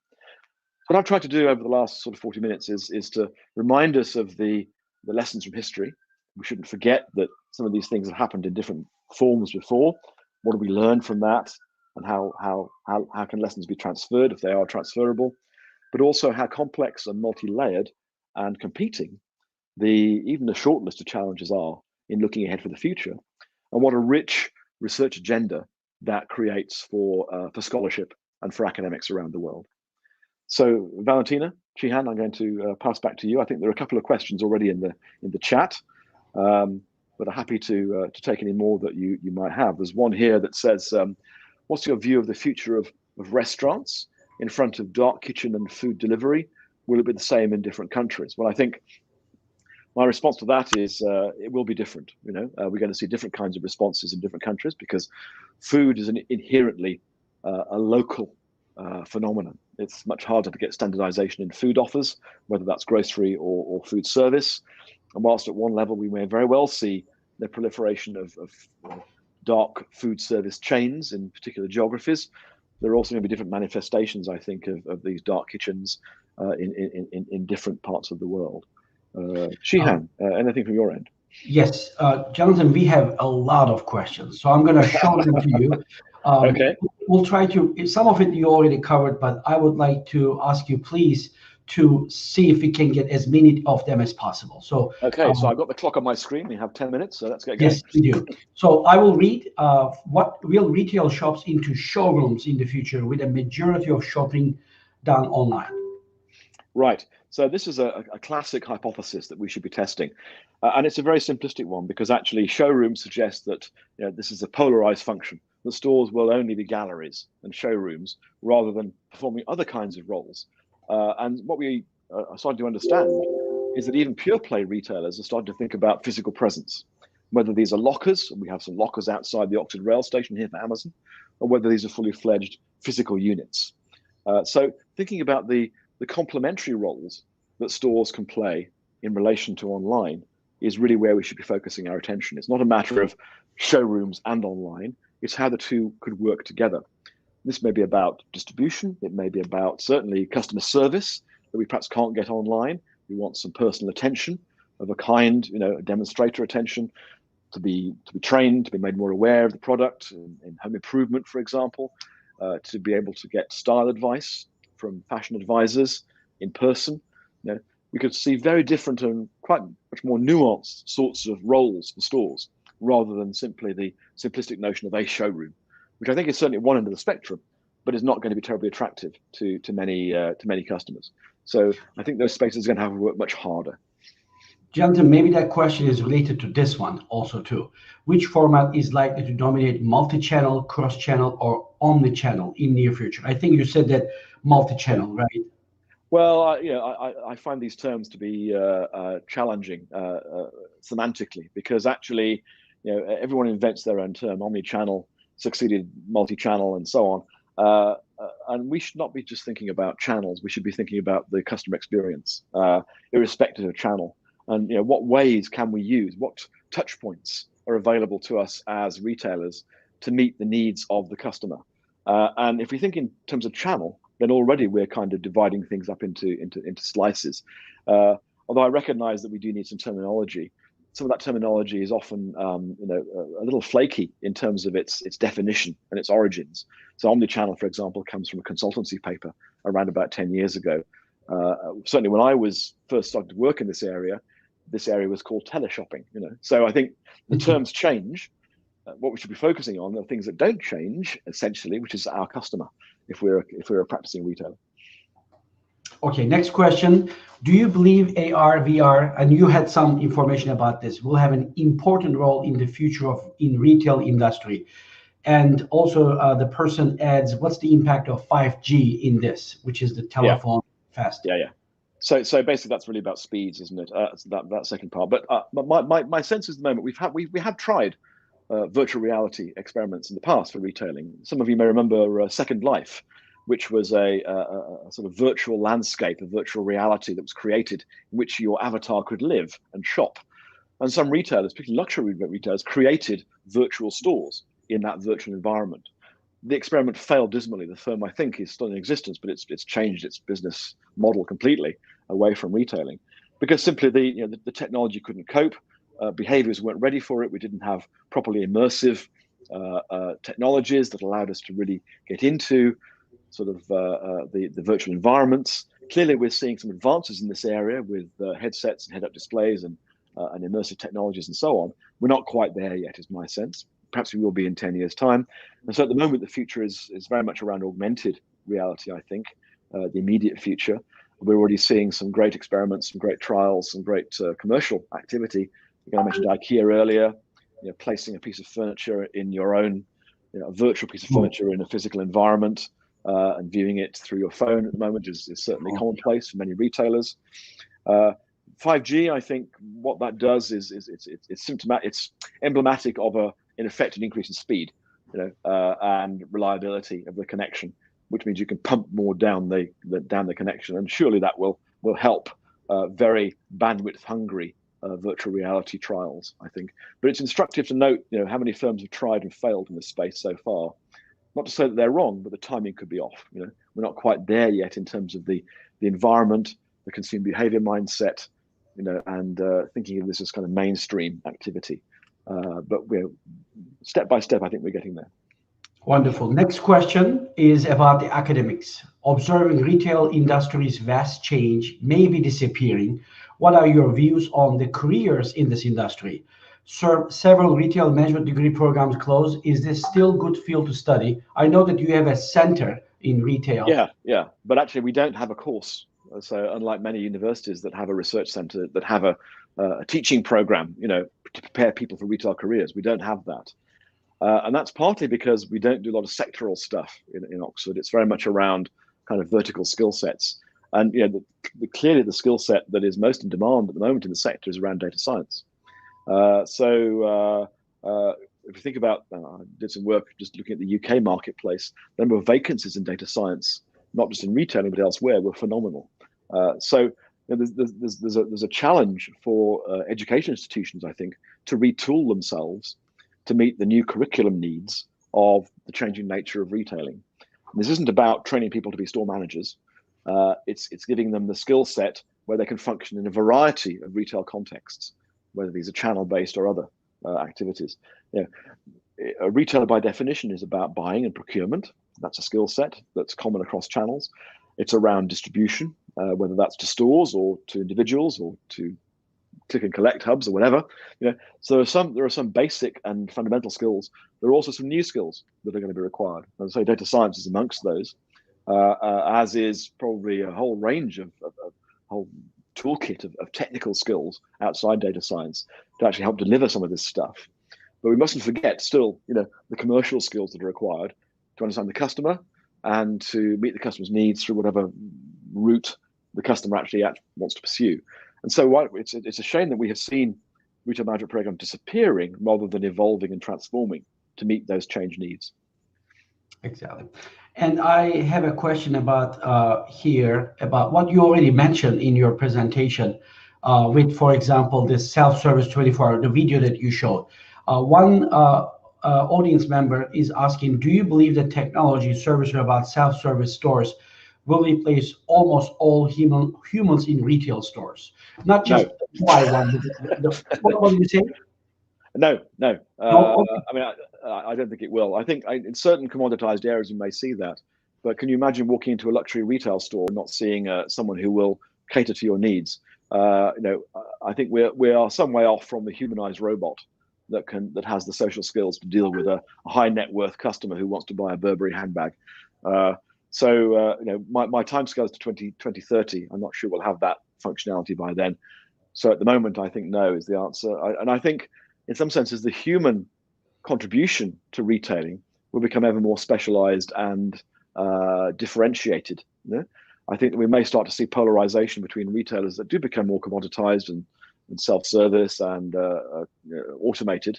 What I've tried to do over the last sort of 40 minutes is to remind us of the lessons from history. We shouldn't forget that some of these things have happened in different forms before. What do we learn from that? And how can lessons be transferred if they are transferable? But also how complex and multi-layered and competing even the short list of challenges are in looking ahead for the future, and what a rich research agenda that creates for scholarship and for academics around the world. So Valentina, Chihan, I'm going to pass back to you. I think there are a couple of questions already in the chat, but I'm happy to take any more that you might have. There's one here that says, what's your view of the future of restaurants in front of dark kitchen and food delivery? Will it be the same in different countries? Well, I think my response to that is it will be different. We're going to see different kinds of responses in different countries because food is inherently a local phenomenon. It's much harder to get standardization in food offers, whether that's grocery or food service. And whilst at one level we may very well see the proliferation of dark food service chains in particular geographies, there are also going to be different manifestations, I think, of these dark kitchens in different parts of the world. Shihan, anything from your end? Yes, Jonathan, we have a lot of questions, so I'm going to show them to you. Okay. We'll try to, some of it you already covered, but I would like to ask you, please, to see if we can get as many of them as possible. So okay, so I've got the clock on my screen. We have 10 minutes, so let's get going. Yes, we do. So I will read what will retail shops into showrooms in the future with a majority of shopping done online. Right. So this is a classic hypothesis that we should be testing. And it's a very simplistic one because actually showrooms suggest that this is a polarized function. The stores will only be galleries and showrooms rather than performing other kinds of roles. And what we are starting to understand is that even pure play retailers are starting to think about physical presence, whether these are lockers, and we have some lockers outside the Oxford rail station here for Amazon, or whether these are fully fledged physical units. So thinking about the complementary roles that stores can play in relation to online is really where we should be focusing our attention. It's not a matter of showrooms and online, it's how the two could work together. This may be about distribution, it may be about certainly customer service that we perhaps can't get online. We want some personal attention of a kind, a demonstrator attention, to be trained, to be made more aware of the product in home improvement, for example, to be able to get style advice from fashion advisors in person. We could see very different and quite much more nuanced sorts of roles for stores, rather than simply the simplistic notion of a showroom, which I think is certainly one end of the spectrum, but is not going to be terribly attractive to many customers. So I think those spaces are going to have to work much harder. Jonathan, maybe that question is related to this one also too. Which format is likely to dominate multi-channel, cross-channel, or omni-channel in near future? I think you said that multi-channel, right? Well, I find these terms to be challenging semantically, because actually, everyone invents their own term. Omni-channel succeeded multi-channel, and so on. And we should not be just thinking about channels. We should be thinking about the customer experience, irrespective of channel. And what ways can we use? What touch points are available to us as retailers to meet the needs of the customer? And if we think in terms of channel, then already we're kind of dividing things up into slices. Although I recognize that we do need some terminology. Some of that terminology is often a little flaky in terms of its definition and its origins. So omnichannel, for example, comes from a consultancy paper around about 10 years ago. Certainly when I was first started to work in this area was called teleshopping. So I think the terms change. What we should be focusing on are things that don't change, essentially, which is our customer, if we're a practicing retailer. Okay, next question. Do you believe AR, VR, and you had some information about this, will have an important role in the future in retail industry? And also the person adds, what's the impact of 5G in this, which is the telephone fast? Yeah. So basically that's really about speeds, isn't it? That second part. But my sense is at the moment we have tried virtual reality experiments in the past for retailing. Some of you may remember Second Life, which was a sort of virtual landscape of virtual reality that was created in which your avatar could live and shop. And some retailers, particularly luxury retailers, created virtual stores in that virtual environment. The experiment failed dismally. The firm, I think, is still in existence, but it's changed its business model completely away from retailing, because simply the technology couldn't cope. Behaviors weren't ready for it. We didn't have properly immersive technologies that allowed us to really get into sort of the virtual environments. Clearly, we're seeing some advances in this area with headsets and head-up displays and immersive technologies and so on. We're not quite there yet, is my sense. Perhaps we will be in 10 years' time. And so at the moment, the future is very much around augmented reality, I think, the immediate future. We're already seeing some great experiments, some great trials, some great commercial activity. I mentioned IKEA earlier, placing a piece of furniture in your own, a virtual piece of furniture in a physical environment and viewing it through your phone at the moment is certainly commonplace for many retailers. 5G, I think what that does is it's emblematic of in effect an increase in speed, and reliability of the connection, which means you can pump more down the connection, and surely that will help very bandwidth hungry virtual reality trials, I think. But it's instructive to note, how many firms have tried and failed in this space so far. Not to say that they're wrong, but the timing could be off. We're not quite there yet in terms of the environment, the consumer behavior mindset, and thinking of this as kind of mainstream activity. But we're step by step, I think we're getting there. Wonderful. Next question is about the academics. Observing retail industry's vast change may be disappearing. What are your views on the careers in this industry? Several retail management degree programs closed. Is this still good field to study? I know that you have a center in retail. Yeah. But actually, we don't have a course. So unlike many universities that have a research center, that have a teaching program, to prepare people for retail careers, we don't have that. And that's partly because we don't do a lot of sectoral stuff in Oxford. It's very much around kind of vertical skill sets. And clearly the skill set that is most in demand at the moment in the sector is around data science. So if you think about, I did some work just looking at the UK marketplace, the number of vacancies in data science, not just in retailing, but elsewhere, were phenomenal. So there's a challenge for education institutions, I think, to retool themselves to meet the new curriculum needs of the changing nature of retailing. And this isn't about training people to be store managers. It's giving them the skill set where they can function in a variety of retail contexts, whether these are channel-based or other activities. You know, a retailer by definition is about buying and procurement. That's a skill set that's common across channels. It's around distribution, whether that's to stores or to individuals or to click and collect hubs or whatever. You know, so there are some basic and fundamental skills. There are also some new skills that are going to be required. As I say, data science is amongst those, as is probably a whole range of whole toolkit of technical skills outside data science to actually help deliver some of this stuff. But we mustn't forget still, you know, the commercial skills that are required to understand the customer and to meet the customer's needs through whatever route the customer actually wants to pursue. And so it's a shame that we have seen retail management programs disappearing rather than evolving and transforming to meet those change needs. Exactly. And I have a question about here about what you already mentioned in your presentation with, for example, this self-service 24-hour, the video that you showed. One audience member is asking, do you believe that technology service about self-service stores will replace almost all humans in retail stores? Not just buy one. What do you say? No. Okay. I mean, I don't think it will. I think in certain commoditized areas you may see that, but can you imagine walking into a luxury retail store and not seeing someone who will cater to your needs? You know, I think we are some way off from the humanized robot that has the social skills to deal with a high net worth customer who wants to buy a Burberry handbag. So you know, my timescale is to 2030. I'm not sure we'll have that functionality by then. So at the moment, I think no is the answer. And I think, in some senses, the human contribution to retailing will become ever more specialized and differentiated. You know? I think that we may start to see polarization between retailers that do become more commoditized and self-service and automated,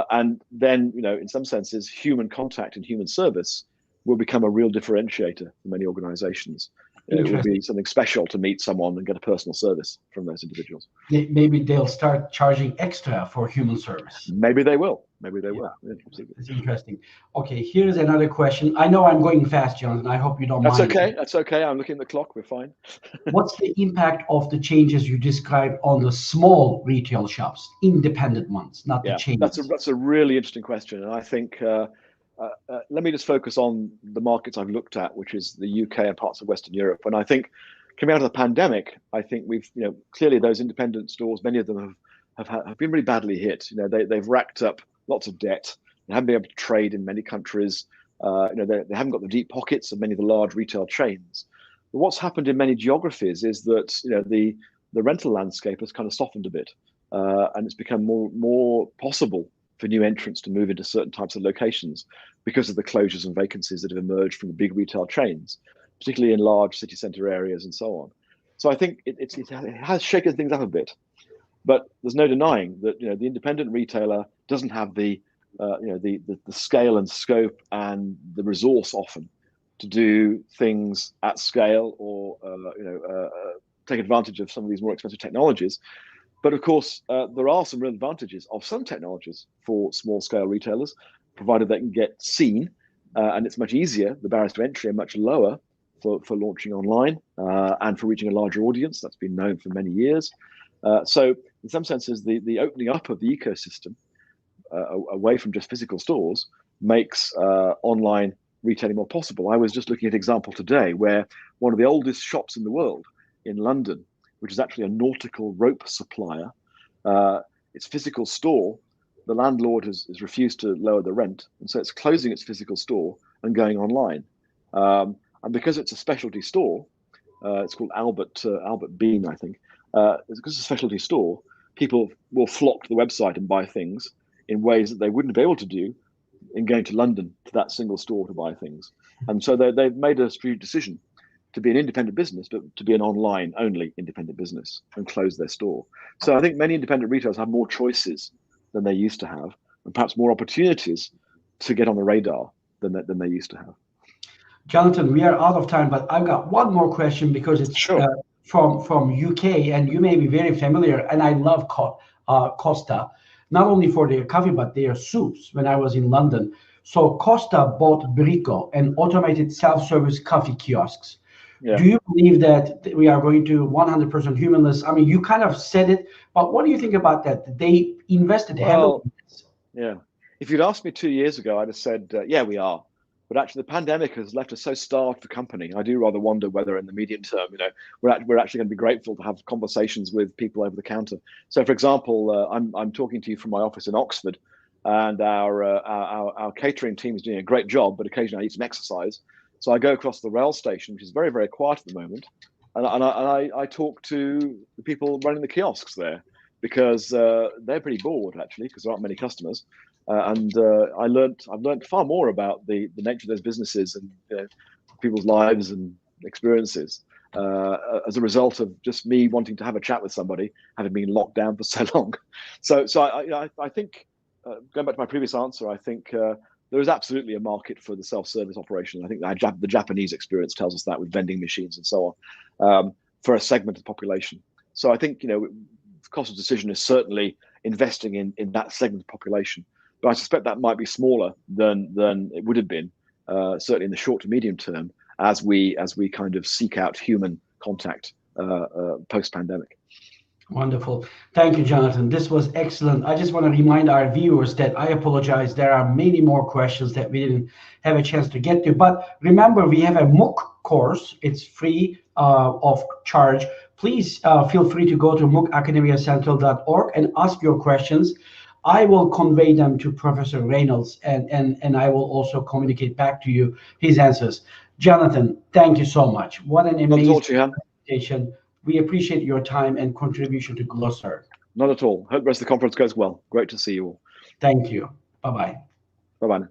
and then, you know, in some senses, human contact and human service will become a real differentiator for many organizations. It will be something special to meet someone and get a personal service from those individuals. Maybe they'll start charging extra for human service. Maybe they will. Maybe they will. Yeah, absolutely. It's interesting. Okay, here's another question. I know I'm going fast, Jonathan. I hope you don't mind. That's okay. That's okay. I'm looking at the clock. We're fine. What's the impact of the changes you described on the small retail shops, independent ones, not the chains? That's a really interesting question, and I think let me just focus on the markets I've looked at, which is the UK and parts of Western Europe. And I think coming out of the pandemic, I think we've, you know, clearly those independent stores, many of them have been really badly hit. You know, they've racked up lots of debt. They haven't been able to trade in many countries. You know, they haven't got the deep pockets of many of the large retail chains. But what's happened in many geographies is that, you know, the rental landscape has kind of softened a bit, and it's become more possible for new entrants to move into certain types of locations because of the closures and vacancies that have emerged from the big retail chains, particularly in large city centre areas and so on. So I think it has shaken things up a bit, but there's no denying that, you know, the independent retailer doesn't have the you know, the scale and scope and the resource often to do things at scale or you know, take advantage of some of these more expensive technologies. But of course, there are some real advantages of some technologies for small scale retailers, provided they can get seen, and it's much easier. The barriers to entry are much lower for launching online and for reaching a larger audience. That's been known for many years. So in some senses, the opening up of the ecosystem away from just physical stores makes online retailing more possible. I was just looking at an example today where one of the oldest shops in the world in London, which is actually a nautical rope supplier, its physical store, the landlord has refused to lower the rent, and so it's closing its physical store and going online. And because it's a specialty store, it's called Albert Bean, I think. Because it's a specialty store, people will flock to the website and buy things in ways that they wouldn't be able to do in going to London to that single store to buy things. And so they've made a strategic decision to be an independent business, but to be an online only independent business and close their store. So I think many independent retailers have more choices than they used to have, and perhaps more opportunities to get on the radar than they used to have. Jonathan, we are out of time, but I've got one more question because it's from UK, and you may be very familiar, and I love Costa, not only for their coffee, but their soups when I was in London. So Costa bought Brico, an automated self-service coffee kiosks. Yeah. Do you believe that we are going to 100% humanless? I mean, you kind of said it, but what do you think about that? They invested heavily in this. Yeah. If you'd asked me 2 years ago, I'd have said, yeah, we are. But actually, the pandemic has left us so starved for company. I do rather wonder whether, in the medium term, we're actually going to be grateful to have conversations with people over the counter. So, for example, I'm talking to you from my office in Oxford, and our catering team is doing a great job. But occasionally, I need some exercise, so I go across the rail station, which is very, very quiet at the moment, and I talk to the people running the kiosks there, because they're pretty bored, actually, because there aren't many customers. I've learned far more about the nature of those businesses and people's lives and experiences as a result of just me wanting to have a chat with somebody, having been locked down for so long. So I think, going back to my previous answer, I think there is absolutely a market for the self-service operation. I think the Japanese experience tells us that, with vending machines and so on, for a segment of the population. So I think, the cost of decision is certainly investing in that segment of the population. But I suspect that might be smaller than it would have been, certainly in the short to medium term, as we kind of seek out human contact post-pandemic. Wonderful. Thank you, Jonathan. This was excellent. I just want to remind our viewers that I apologize. There are many more questions that we didn't have a chance to get to. But remember, we have a MOOC course. It's free of charge. Please feel free to go to moocacademiacentral.org and ask your questions. I will convey them to Professor Reynolds, and I will also communicate back to you his answers. Jonathan, thank you so much. What an amazing presentation. We appreciate your time and contribution to GLOSERV. Not at all. Hope the rest of the conference goes well. Great to see you all. Thank you. Bye-bye. Bye-bye.